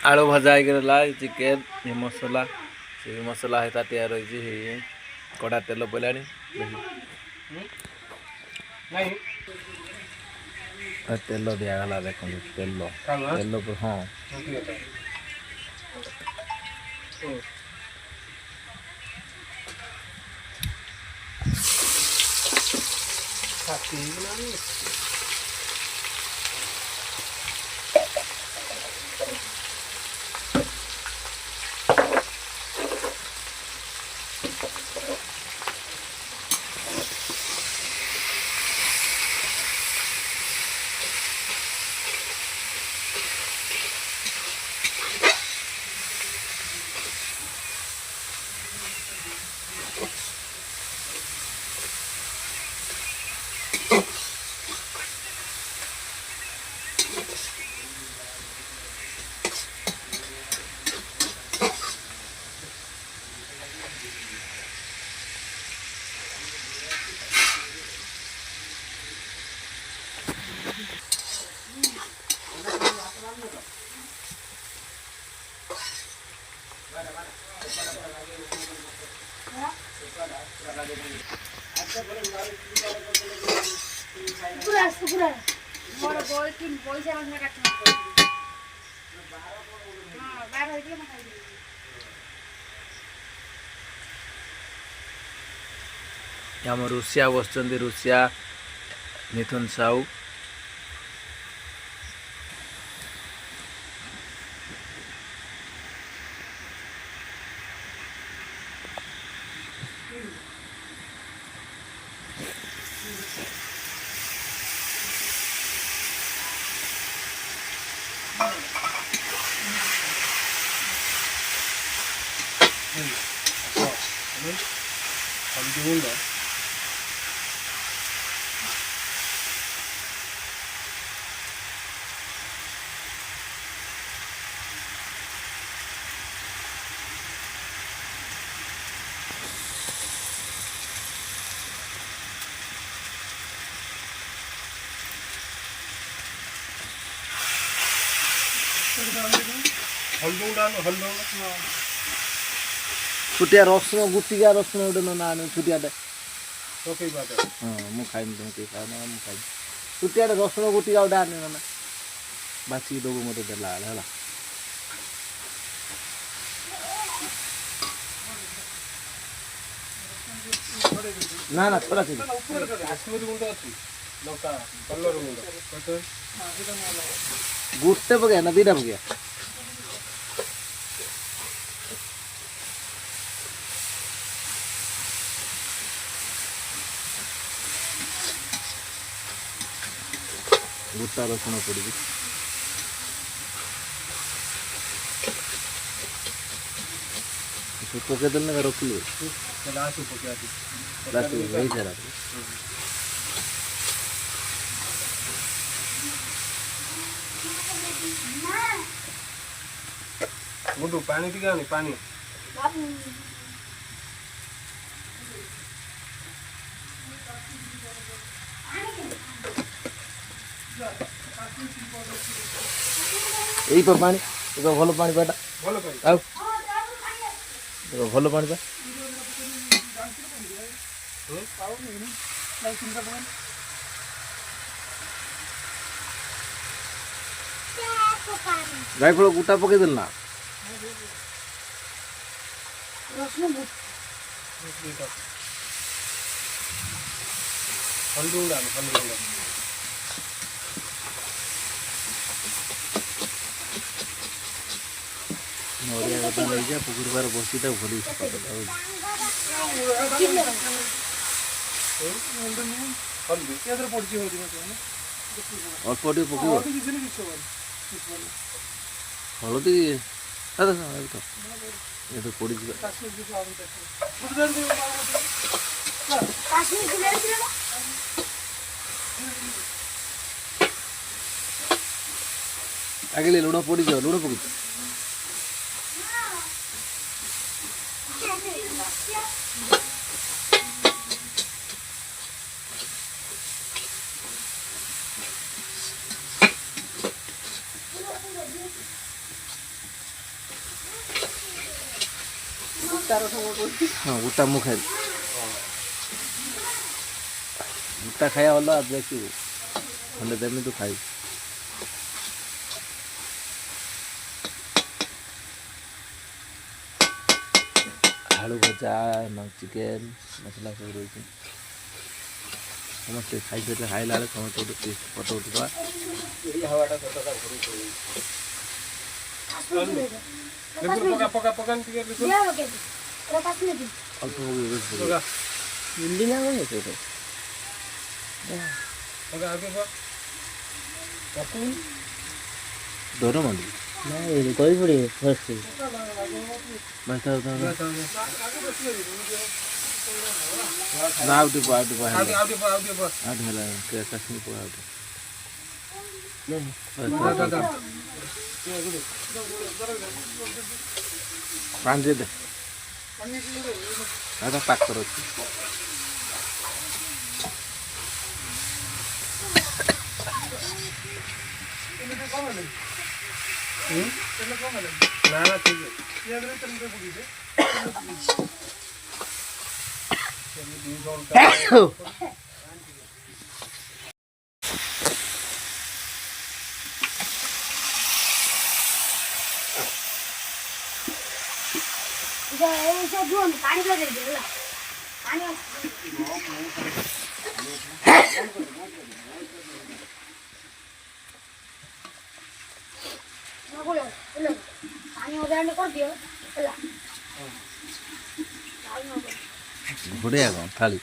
आलू भजा हो चिकेन ये मसला से मसला है तैयार रही कड़ा तेल पड़ा तेल दिगला देख तेल तेल हाँ आम रुषिया बस रुषिया मिथुन साहू छुटिया रसुण गुटिका रसुण गोटे ना छुटिया हाँ मुझे खाई तुम खाई छुटिया रसुण गुटिका गोटे आने ना बाछी दबू मत देला है ना ना थोड़ा गुटे पकया ना दीटा पकया गुटा रसुण पड़ी पकईदेल ना रखिल मुझे पानी टिका नहीं पानी यही पर पानी भल पानी पाटा भल पानी पा गाई फल गुटा पकईदेल ना हल्दी गुंडा हल्दी गुंडा नड़िया गदा नहीं जा पुकुर बार बसी था भली हल्दी यादर पड़ची होती है अल्प टे पक हलदी ये तो पड़ी आगे लुण पड़ी जाओ लुण पक हाँ गोटा मु खाई गोटा खाया वाला देखिए खंडे देमी तो खाई आलू भजा चिकेन मसला सब रही समस्त खाई सारे खाइला समस्त गोटे टेस्ट फटो उठा पका पका पका अल्प डर मंडी कोई पड़ी फर्स्ट ना आउट आउट हला के कश्मीर को आउट पांच दे दादा पाक करो ना ना ठीक है पानी का दे दे पानी बोलो बोलो पानी उधर कर दियो चला बढ़िया कौन थाली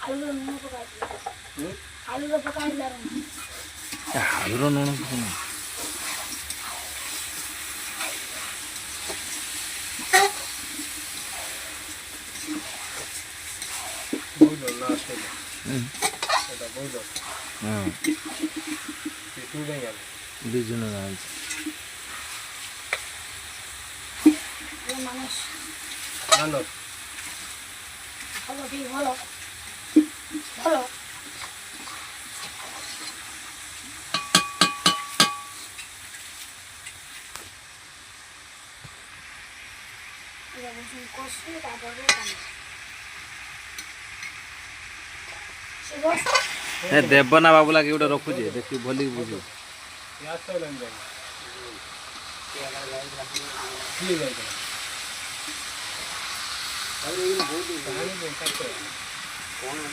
आलू नून पका आलू पका दिला आलू नून पका बोलो लास्ट में এটা बोलो हाँ तू नहीं यार बीजन ना ये मानुष आनो ভালো ঠিক ভালো ভালো ये बस कोशिश तापर काम ए देवना बाबूला के गोटे रखुचे देखी भली बुझ याद तो लग जाएगा ये जाएगा अरे ये बहुत कहानी में सकते हैं कौन है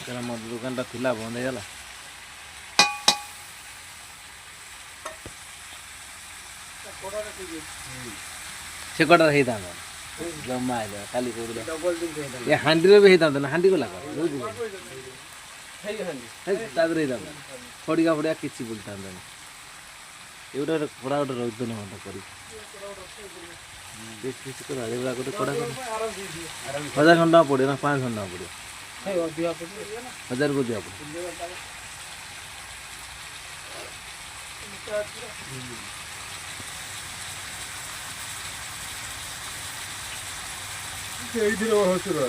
तेरा मोर दुकान टा थिला बंद हो गला से कटा रही था जमा है खाली को डबल दिन के ये हांडी रे भी हेता ना हांडी को लगा है हंदी है ताद रही था फड़िया फड़िया किछि बोलता ना एउडा कोड़ा उडा रोज न होता करी देख किछि को आले वाला को कोड़ा कर 1000 घंटा पड़े ना 5 घंटा पड़े है और दिया पर 1000 को दिया पड़े এই দিন ওর হচ্ছে রে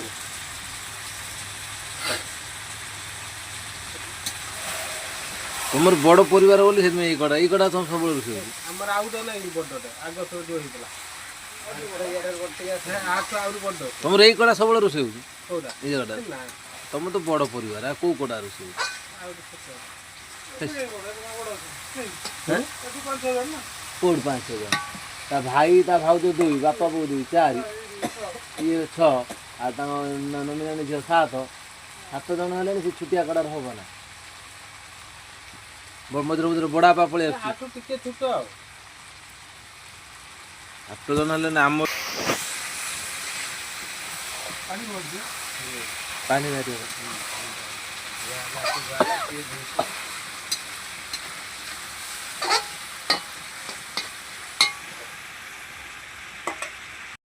तुमर बड़ परिवार बोली से में ई कड़ा तुम सब रोसे हमर आउट ना ई बडडे आगो तो जो हितला है आ तो आउट बडडे तुमर ई कड़ा सब रोसे होची होदा ई कड़ा ना तुम तो बड़ परिवार आ को कड़ा रोसे କୋଉଠି 5,000 ତା ଭାଇ ତା ଭାଉଜ 2 ବାପା ବୋଉ 2 4 ଇଏ 6 ଆଉ ତାଙ୍କ ନମିନାନି ଝିଅ 7 ଜଣ ହେଲେ ସେ ଛୁଟିଆ କଡ଼ାର ହବ ନା ମଝିରେ ମଝିରେ ବଡ଼ ବାପା ପଳେଇ ଆସୁଛି ଆଠୁ ଟିକେ ଛୋଟ ଆଉ 8 ଜଣ ହେଲେ ନା ଆମ ପାଣି ଭରୁଛି ପାଣି ବାହାରିବ